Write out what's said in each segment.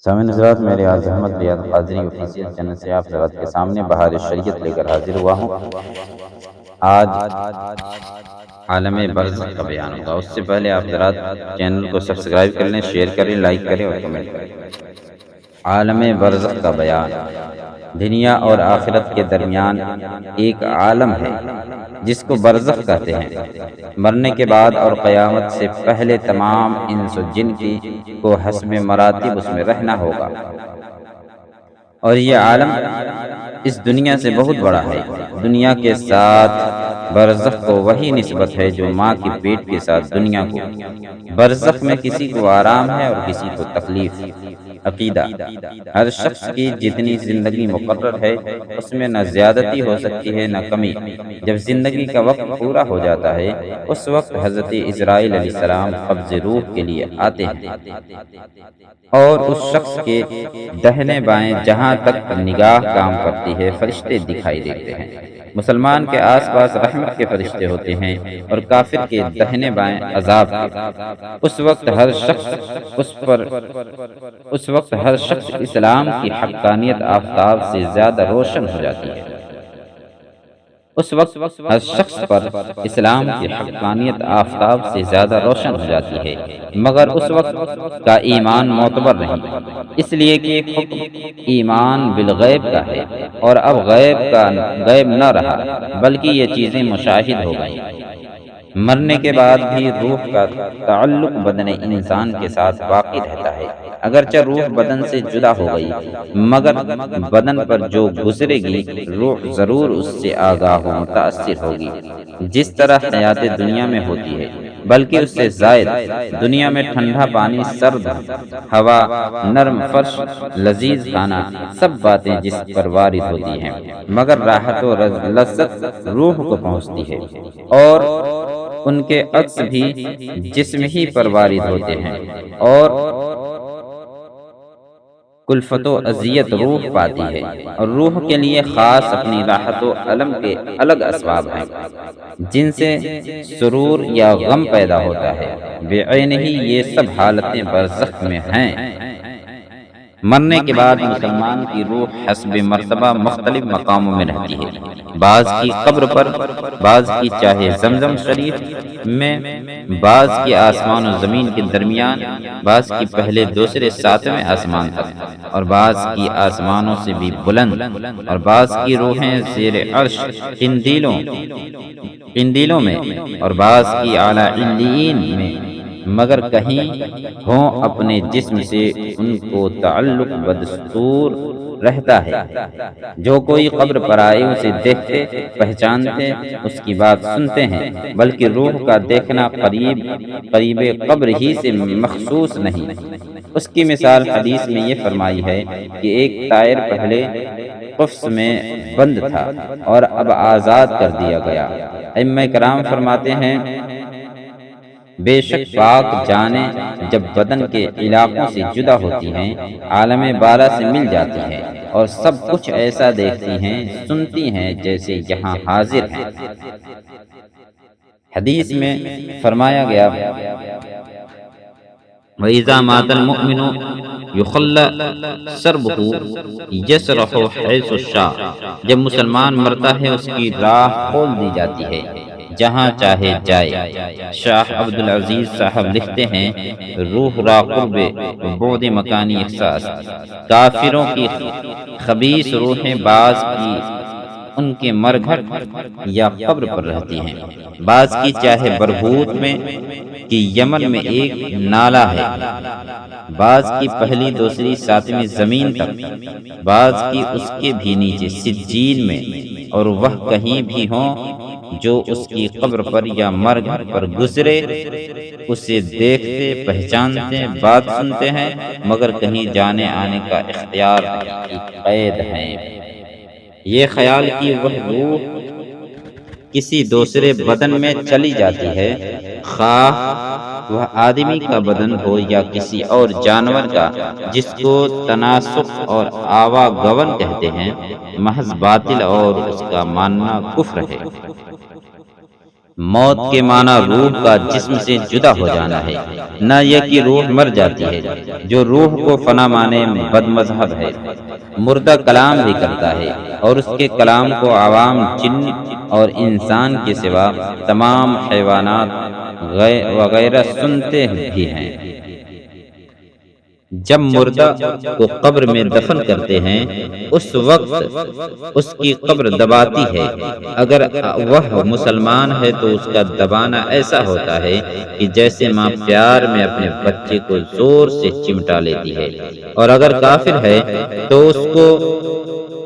سامعین حضرات، میرے آج احمد ریاض قادری آفیشیل چینل سے آپ حضرات کے سامنے بہار شریعت لے کر حاضر ہوا ہوں۔ آج عالم برزخ کا بیان ہوگا۔ اس سے پہلے آپ حضرات چینل کو سبسکرائب کر لیں، شیئر کریں، لائک کریں اور کمنٹ کریں۔ عالم برزخ کا بیان۔ دنیا اور آخرت کے درمیان ایک عالم ہے جس کو برزخ کہتے ہیں۔ مرنے کے بعد اور قیامت سے پہلے تمام انس و جن کو حسب مراتب اس میں رہنا ہوگا، اور یہ عالم اس دنیا سے بہت بڑا ہے۔ دنیا کے ساتھ برزخ کو وہی نسبت ہے جو ماں کی پیٹ کے ساتھ دنیا کو۔ برزخ میں کسی کو آرام ہے اور کسی کو تکلیف۔ عقیدہ: ہر شخص کی جتنی زندگی مقرر ہے اس میں نہ زیادتی ہو سکتی ہے نہ کمی۔ جب زندگی کا وقت پورا ہو جاتا ہے اس وقت حضرت اسرائیل علیہ السلام قبض روح کے لیے آتے ہیں، اور اس شخص کے دہنے بائیں جہاں تک نگاہ کام کرتی ہے فرشتے دکھائی دیتے ہیں۔ مسلمان کے آس پاس رحمت کے فرشتے ہوتے ہیں اور کافر کے دہنے بائیں عذاب کے۔ اس وقت ہر شخص اسلام کی حقانیت آفتاب سے زیادہ روشن ہو جاتی ہے۔ اس وقت ہر شخص پر اسلام کی حقانیت آفتاب سے زیادہ روشن ہو جاتی ہے، مگر اس وقت کا ایمان معتبر نہیں، اس لیے کہ حکم ایمان بالغیب کا ہے، اور اب غیب نہ رہا بلکہ یہ چیزیں مشاہد ہو گئیں۔ مرنے کے بعد بھی روح کا تعلق بدن انسان کے ساتھ باقی رہتا ہے، اگرچہ روح بدن سے جدا ہو گئی، مگر بدن پر جو گزرے گی روح ضرور اس سے آگاہ و متاثر ہوگی۔ جس طرح حیات دنیا میں ہوتی ہے بلکہ اس سے زائد۔ دنیا میں ٹھنڈا پانی، سرد ہوا، نرم فرش، لذیذ کھانا، سب باتیں جسم پر وارد ہوتی ہیں، مگر راحت و لذت روح کو پہنچتی ہے، اور ان کے عکس بھی جسم ہی پر وارد ہوتے ہیں، اور کلفت و اذیت روح پاتی ہے، اور روح کے لیے خاص اپنی راحت و علم کے الگ اسباب ہیں جن سے سرور یا غم پیدا ہوتا ہے۔ بعینہ ہی یہ سب حالتیں برزخ میں ہیں۔ مرنے کے بعد مسلمان کی روح حسب مرتبہ مختلف مقاموں میں رہتی ہے، بعض کی قبر پر، بعض کی چاہے زمزم شریف میں، بعض کی آسمان و زمین کے درمیان، بعض کی پہلے دوسرے ساتویں آسمان تک، اور بعض کی آسمانوں سے بھی بلند، اور بعض کی روحیں زیر عرش قندیلوں میں، اور بعض کی اعلیٰ علیین میں، مگر کہیں ہوں اپنے جسم سے ان کو تعلق بدستور رہتا ہے۔ جو کوئی قبر پر آئے اسے دیکھتے، پہچانتے، اس کی بات سنتے ہیں، بلکہ روح کا دیکھنا قریب قبر ہی سے مخصوص نہیں۔ اس کی مثال حدیث میں یہ فرمائی ہے کہ ایک طائر پہلے قفس میں بند تھا اور اب آزاد کر دیا گیا۔ ائمہ کرام فرماتے ہیں بے شک پاک جانیں جب بدن کے علاقوں سے جدا ہوتی ہیں عالم بالا سے مل جاتی ہیں، اور سب کچھ ایسا دیکھتی ہیں، سنتی ہیں جیسے یہاں حاضر ہیں۔ حدیث میں فرمایا گیا وَإِذَا مَاتَ الْمُؤْمِنُ يُخَلَّى سَرْبُهُ يَسْرَحُ حَيْثُ شَاءَ۔ جب مسلمان مرتا ہے اس کی راہ کھول دی جاتی ہے جہاں چاہے جائے۔ شاہ عبدالعزیز صاحب لکھتے ہیں روح را قرب بعد مکانی احساس۔ کافروں کی خبیث روحیں بعض کی ان کے مرگھٹ یا قبر پر رہتی ہیں، بعض کی چاہے برہوت میں کہ یمن میں ایک نالہ ہے، بعض کی پہلی دوسری ساتویں زمین تک، بعض کی اس کے بھی نیچے سجین میں، اور وہ کہیں بھی ہوں جو اس کی قبر پر یا مرگھٹ پر گزرے اسے دیکھتے، پہچانتے، بات سنتے ہیں، مگر کہیں جانے آنے کا اختیار کی قید ہیں۔ یہ خیال کہ وہ روح کسی دوسرے بدن میں چلی جاتی ہے، خواہ وہ آدمی کا بدن ہو یا کسی اور جانور کا جس کو تناسخ اور آواگون کہتے ہیں، محض باطل اور اس کا ماننا کفر ہے۔ موت کے معنی روح کا جسم سے جدا ہو جانا ہے، نہ یہ کہ روح مر جاتی ہے۔ جو روح کو فنا مانے بد مذہب ہے۔ مردہ کلام بھی کرتا ہے اور اس کے کلام کو عوام جن اور انسان کے سوا تمام حیوانات وغیرہ سنتے بھی ہیں۔ جب مردہ کو قبر میں دفن کرتے ہیں اس وقت اس کی قبر دباتی ہے۔ اگر وہ مسلمان ہے تو اس کا دبانا ایسا ہوتا ہے کہ جیسے ماں پیار میں اپنے بچے کو زور سے چمٹا لیتی ہے، اور اگر کافر ہے تو اس کو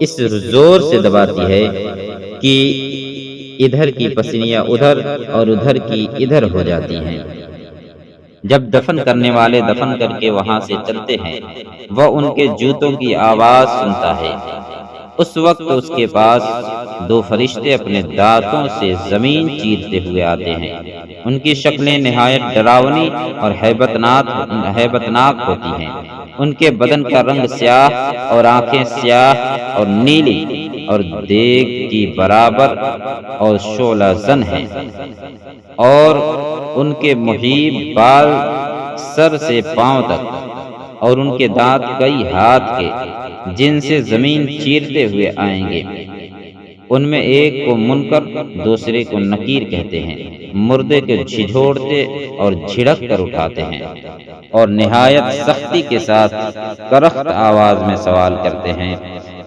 اس زور سے دباتی ہے کہ ادھر کی پسلیاں ادھر اور ادھر کی ادھر ہو جاتی ہیں۔ جب دفن کرنے والے دفن کر کے وہاں سے چلتے ہیں، وہ ان کے جوتوں کی آواز سنتا ہے۔ اس وقت اس کے پاس دو فرشتے اپنے دانتوں سے زمین چیرتے ہوئے آتے ہیں۔ ان کی شکلیں نہایت ڈراؤنی اور ہیبتناک ہوتی ہیں۔ ان کے بدن کا رنگ سیاہ اور آنکھیں سیاہ اور نیلی اور دیگ کی برابر اور شعلہ زن ہیں، اور ان کے محیط بال سر سے پاؤں تک، اور ان کے دانت کئی ہاتھ کے جن سے زمین چیرتے ہوئے آئیں گے۔ ان میں ایک کو منکر دوسرے کو نکیر کہتے ہیں۔ مردے کو جھنجھوڑتے اور جھڑک کر اٹھاتے ہیں اور نہایت سختی کے ساتھ کرخت آواز میں سوال کرتے ہیں۔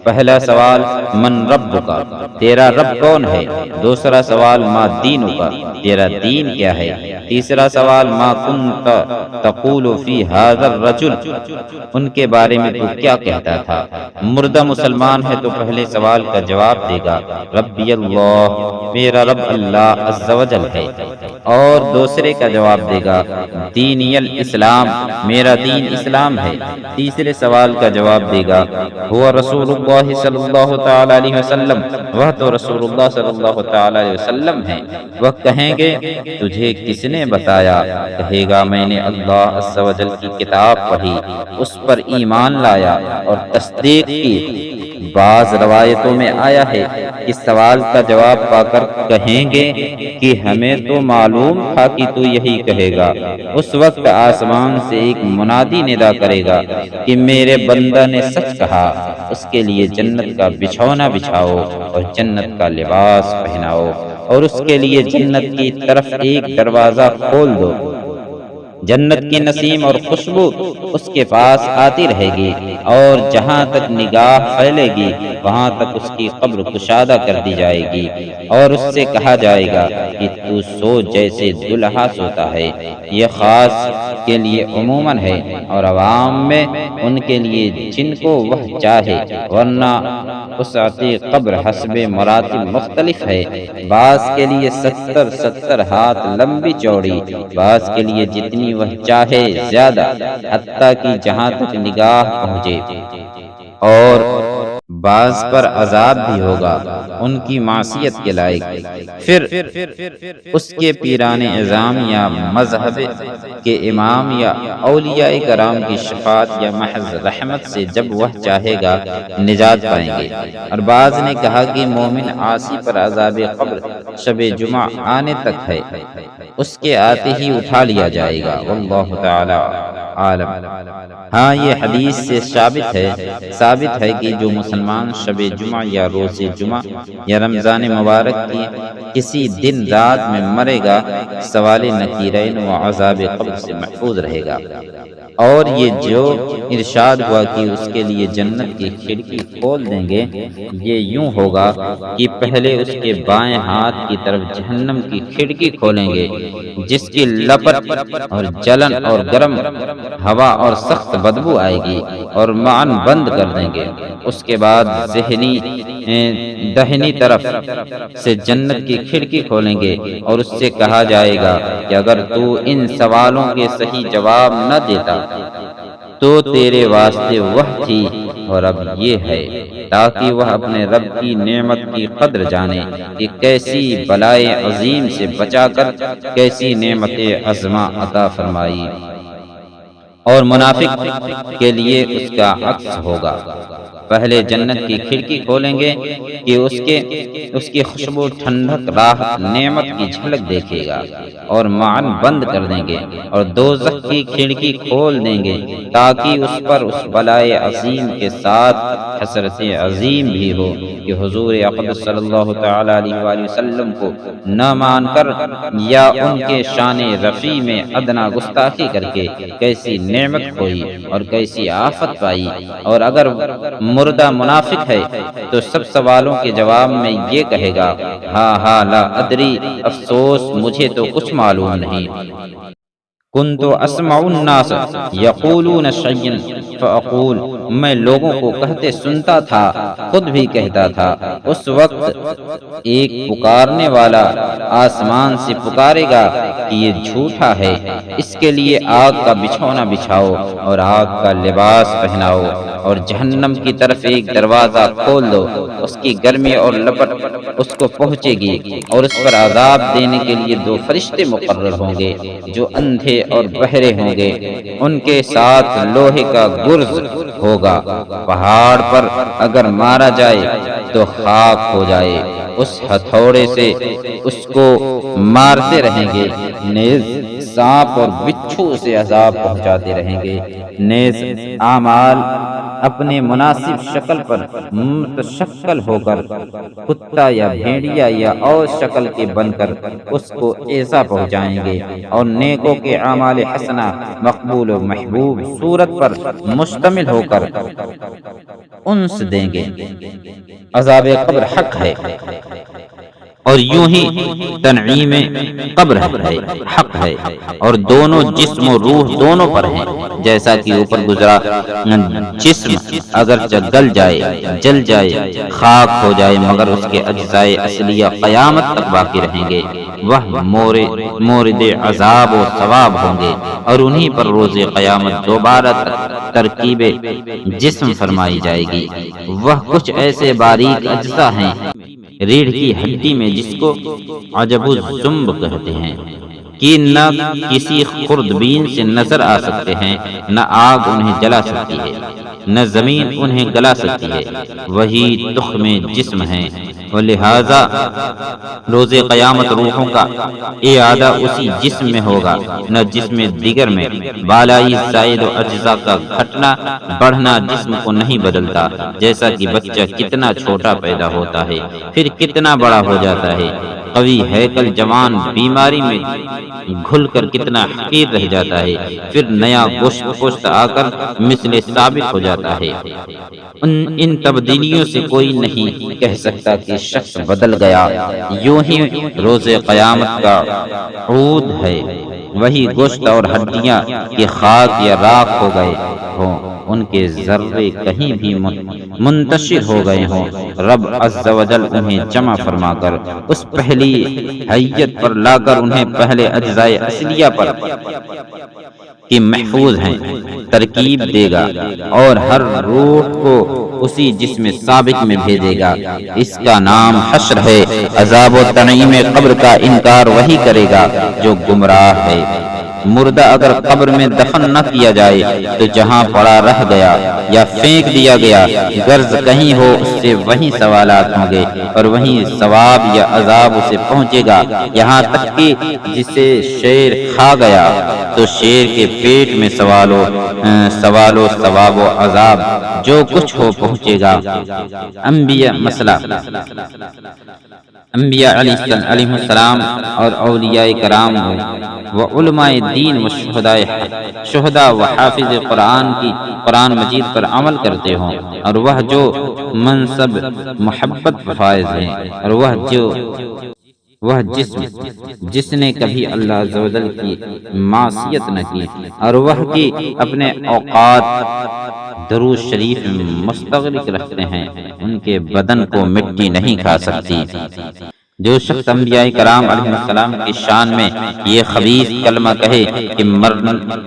پہلا سوال من رب کا، تیرا رب کون ہے؟ دوسرا سوال ما دین کا، تیرا دین کیا ہے؟ تیسرا سوال ما کنت تقول فی ھذا الرجل، ان کے بارے میں تو کیا کہتا تھا؟ مردہ مسلمان ہے تو پہلے سوال کا جواب دے گا ربی اللہ، میرا رب اللہ عز و جل ہے، اور دوسرے کا جواب دے گا دینی الاسلام، میرا دین اسلام ہے۔ تیسرے سوال کا جواب دے گا ہوا رسول اللہ صلی اللہ تعالی علیہ وسلم، وہ تو رسول اللہ صلی اللہ تعالی علیہ وسلم ہے۔ وہ کہیں گے تجھے کس نے بتایا؟ کہے گا میں نے اللہ عز و جل کی کتاب پڑھی، اس پر ایمان لایا اور تصدیق کی۔ بعض روایتوں میں آیا ہے کہ سوال کا جواب پا کر کہیں گے کہ ہمیں تو معلوم تھا کہ تو یہی کہے گا۔ اس وقت آسمان سے ایک منادی ندا کرے گا کہ میرے بندہ نے سچ کہا، اس کے لیے جنت کا بچھونا بچھاؤ اور جنت کا لباس پہناؤ، اور اس کے لیے جنت کی طرف ایک دروازہ کھول دو۔ جنت کی نسیم اور خوشبو اس کے پاس آتی رہے گی، اور جہاں تک نگاہ پھیلے گی وہاں تک اس کی قبر کشادہ کر دی جائے گی، اور اس سے کہا جائے گا کہ تو سو جیسے دلہا سوتا ہے۔ یہ خاص کے لیے عموماً ہے اور عوام میں ان کے لیے جن کو وہ چاہے، ورنہ وسعت قبر حسب مراتب مختلف ہے۔ بعض کے لیے 70 ہاتھ لمبی چوڑی، بعض کے لیے جتنی وہ چاہے زیادہ، حتیٰ کہ جہاں تک نگاہ پہنچے، اور بعض پر عذاب بھی ہوگا ان کی معصیت کے لائق۔ پھر اس کے پیران اعظام یا مذہب کے امام یا اولیاء کرام کی شفاعت یا محض رحمت سے جب وہ چاہے گا نجات پائیں گے۔ اور بعض نے کہا کہ مومن عاصی پر عذاب قبر شب جمعہ آنے تک ہے، اس کے آتے ہی اٹھا لیا جائے گا، واللہ تعالی عالم۔ ہاں یہ حدیث سے ثابت ہے کہ جو مسلمان شب جمعہ یا روز جمعہ یا رمضان مبارک کی کسی دن رات میں مرے گا، سوال نکیرین و عذاب قبر سے محفوظ رہے گا۔ اور یہ جو ارشاد ہوا کہ اس کے لیے جنت کی کھڑکی کھول دیں گے، یہ یوں ہوگا کہ پہلے اس کے بائیں ہاتھ کی طرف جہنم کی کھڑکی کھولیں گے، جس کی لپٹ اور جلن اور گرم ہوا اور سخت بدبو آئے گی، اور معاً بند کر دیں گے۔ اس کے بعد دہنی طرف سے جنت کی کھڑکی کھولیں گے، اور اس سے کہا جائے گا کہ اگر تو ان سوالوں کے صحیح جواب نہ دیتا تو تیرے واسطے وہ تھی اور اب یہ ہے، تاکہ وہ اپنے رب کی نعمت کی قدر جانے کہ کیسی بلائے عظیم سے بچا کر کیسی نعمت عظمہ عطا فرمائی۔ اور منافق کے لیے اس کا عکس ہوگا۔ پہلے جنت کی کھڑکی کھولیں گے کہ اس کی خوشبو، ٹھنڈک، راحت، نعمت کی جھلک دیکھے گا، اور معن بند کر دیں گے، اور دوزخ کی کھڑکی کھول دیں گے تاکہ اس پر اس بلائے عظیم کے ساتھ حسرت عظیم بھی ہو کہ حضور اقدس صلی اللہ تعالی علیہ وآلہ وسلم کو نہ مان کر یا ان کے شان رفیع میں ادنا گستاخی کر کے کیسی نعمت کھوئی اور کیسی آفت پائی۔ اور اگر مردہ منافق ہے تو سب سوالوں کے جواب میں یہ کہے گا، ہاں لا ادری، افسوس مجھے تو کچھ معلوم نہیں۔ کنت اسمع الناس یقولون شیئا فاقول، میں لوگوں کو کہتے سنتا تھا، خود بھی کہتا تھا۔ اس وقت ایک پکارنے والا آسمان سے پکارے گا کہ یہ جھوٹا ہے، اس کے لیے آگ کا بچھونا بچھاؤ اور آگ کا لباس پہناؤ، اور جہنم کی طرف ایک دروازہ کھول دو، اس کی گرمی اور لپٹ اس کو پہنچے گی، اور اس پر عذاب دینے کے لیے 2 فرشتے مقرر ہوں گے جو اندھے اور بہرے ہوں گے، ان کے ساتھ لوہے کا گرز ہوگا۔ پہاڑ پر اگر مارا جائے تو خاک ہو جائے، اس ہتھوڑے سے اس کو مارتے رہیں گے، نیز سانپ اور بچھو سے عذاب پہنچاتے رہیں گے، نیز اعمال اپنے مناسب شکل پر متشکل ہو کر کتا یا بھیڑیا یا اور شکل کے بن کر اس کو ایسا پہنچائیں گے، اور نیکوں کے اعمال حسنہ مقبول و محبوب صورت پر مشتمل ہو کر انس دیں گے۔ عذاب قبر حق ہے، اور یوں ہی تنعیم قبر ہے، حق ہے، اور دونوں جسم و روح دونوں پر ہیں، جیسا کہ اوپر گزرا۔ جسم اگرچہ گل جائے، جل جائے، خاک ہو جائے، مگر اس کے اجزائے اصلیہ قیامت تک باقی رہیں گے، وہ مورد عذاب و ثواب ہوں گے، اور انہی پر روز قیامت دوبارہ ترکیب جسم فرمائی جائے گی۔ وہ کچھ ایسے باریک اجزاء ہیں ریڑھ کی ہڈی میں، جس کو عجب الذنب کہتے ہیں، کہ نہ کسی خوردبین سے نظر آ سکتے ہیں، نہ آگ انہیں جلا سکتی ہے، نہ زمین انہیں گلا سکتی ہے، وہی تخم جسم ہیں، اور لہذا روز قیامت روحوں کا اعادہ اسی جسم میں ہوگا، نہ جسم دیگر میں۔ بالائی زائد و اجزاء کا گھٹنا بڑھنا جسم کو نہیں بدلتا، جیسا کہ بچہ کتنا چھوٹا پیدا ہوتا ہے پھر کتنا بڑا ہو جاتا ہے، قوی ہیکل جوان بیماری میں گھل کر کتنا حقیر رہ جاتا ہے، پھر نیا گوشت پشت آ کر مثل ثابت ہو جاتا ہے۔ ان تبدیلیوں سے کوئی نہیں کہہ سکتا کہ شخص بدل گیا۔ یوں ہی روز قیامت کا عود ہے، وہی گوشت اور ہڈیاں کہ خاک یا راکھ ہو گئے ہوں، ان کے ذرے کہیں بھی منتشر ہو گئے ہوں، رب عز و جل انہیں جمع فرما کر اس پہلی حیت پر لا کر انہیں پہلے اجزائے اصلیہ پر کہ محفوظ ہیں ترکیب دے گا، اور ہر روح کو اسی جسم ثابت میں بھیجے گا۔ اس کا نام حشر ہے۔ عذاب و تنعیم قبر کا انکار وہی کرے گا جو گمراہ ہے۔ مردہ اگر قبر میں دفن نہ کیا جائے تو جہاں پڑا رہ گیا یا پھینک دیا گیا، غرض کہیں ہو اس سے وہیں سوالات ہوں گے، اور وہیں ثواب یا عذاب اسے پہنچے گا، یہاں تک کہ جسے شیر کھا گیا تو شیر کے پیٹ میں سوال و ثواب و عذاب جو کچھ ہو پہنچے گا۔ انبیاء مسئلہ، انبیاء علیہ السلام اور اولیاء کرام و علماء دین و شہداء و حافظ قرآن مجید پر عمل کرتے ہوں، اور وہ جو منصب محبت فائز ہیں، اور وہ جس نے کبھی اللہ عز و جل کی معصیت نہ کی، اور وہ کی اپنے اوقات درود شریف میں مستغرق رکھتے ہیں، ان کے بدن کو مٹی نہیں کھا سکتی۔ جو شخص انبیاء کرام علیہ السلام کی شان میں یہ خبیث کلمہ کہے کہ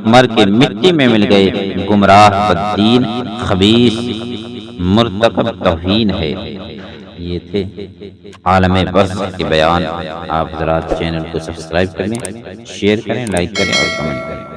مر کے مٹی میں مل گئے، گمراہ بددین خبیث مرتکب توہین ہے۔ یہ تھے عالم برزخ کے بیان۔ آپ حضرات چینل کو سبسکرائب کریں، شیئر کریں، لائک کریں اور کمنٹ کریں۔